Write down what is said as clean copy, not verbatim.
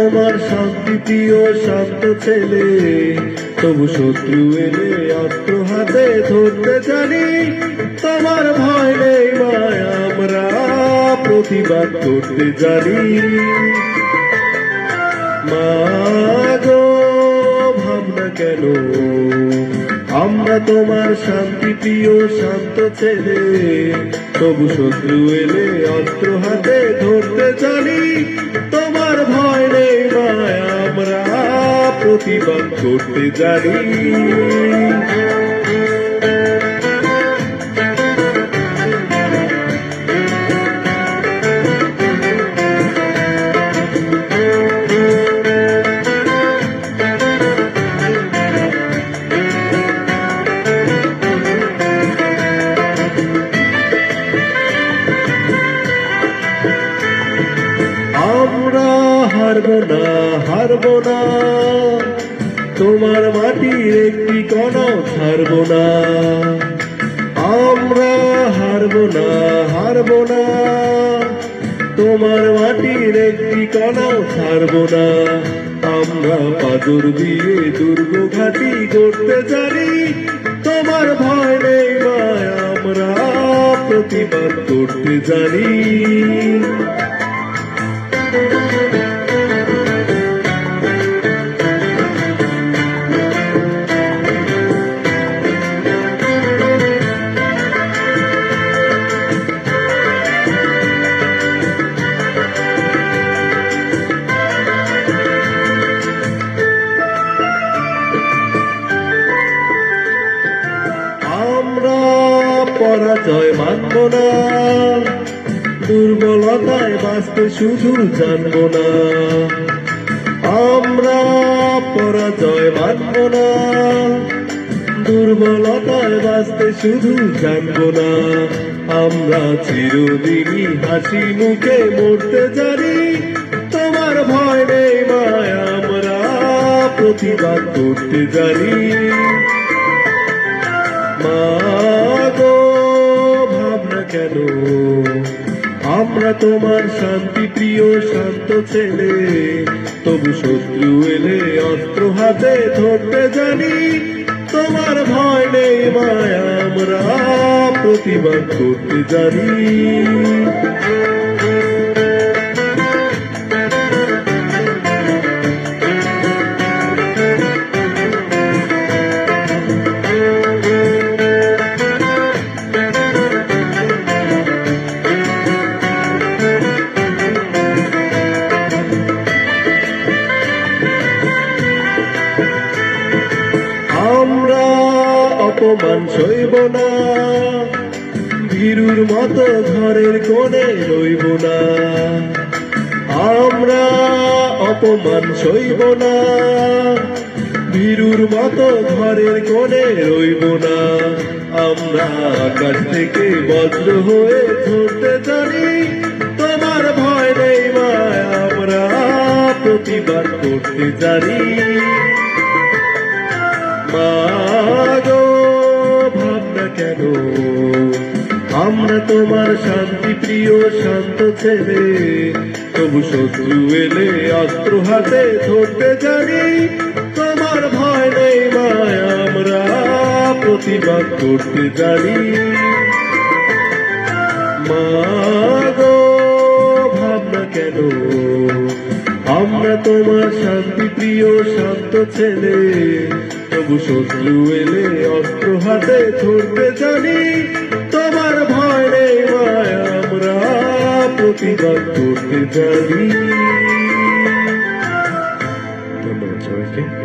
তোমার শান্তি প্রিয় শান্ত ছেলে, তবু শত্রু এলে অস্ত্র হাতে ধরতে জানি। তোমার ভয় নেই মায়, আমরা প্রতিবাদ করতে জানি। মা গো ভাবনা কেন, আমরা তোমার শান্তি প্রিয় শান্ত ছেলে, তবু শত্রু এলে অস্ত্র হাতে ধরতে জানি। তোমার ভয় নেই মায়, আমরা প্রতিবাদ করতে জানি। আমরা হারবো না, হারবো না, তোমার মাটির একটি কণাও ছাড়বো না। আমরা হারবো না, হারবো না, তোমার মাটির একটি কণাও ছাড়বো না। আমরা পাথর দিয়ে দুর্গ ঘাঁটি করতে জানি। তোমার ভয় নেই মায়, আমরা প্রতিবাদ করতে জানি। আমরা পরাজয় মানব না, দুর্বলতায় বাঁচতে শুধু জানব না। আমরা পরাজয় মানব না, দুর্বলতায় বাঁচতে শুধু জানব না। আমরা চিরদিনই হাসি মুখে মরতে জানি। তোমার ভয় নেই মায়, আমরা প্রতিবাদ করতে জানি। মা গো ভাবনা কেন, আমরা তোমার শান্তি প্রিয় শান্ত ছেলে, তবু শত্রু এলে অস্ত্র হাতে ধরতে জানি। তোমার ভয় নেই মায়, আমরা প্রতিবাদ করতে জানি। আমরা অপমান সইব না, ভীরুর মতো ঘরের কোণে রইব না। আমরা অপমান সইব না, ভীরুর মতো ঘরের কোণে রইব না। আমরা আকাশ থেকে বজ্র হয়ে ঝরতে জানি। তোমার ভয় নেই মায়, আমরা প্রতিবাদ করতে জানি। মা গো ভাবনা কেন, আমরা তোমার শান্তি প্রিয় শান্ত ছেলে, তবু শত্রু এলে অস্ত্র হাতে ধরতে জানি। তোমার ভয় নেই মায়, আমরা প্রতিবাদ করতে জানি। মা গো ভাবনা কেন, আমরা তোমার শান্তি প্রিয় শান্ত ছেলে, তবু শত্রু এলে অস্ত্র হাতে ধরতে জানি। তোমার ভয় নেই মায়, আমরা প্রতিবাদ করতে জানি। ধন্যবাদ সবাইকে।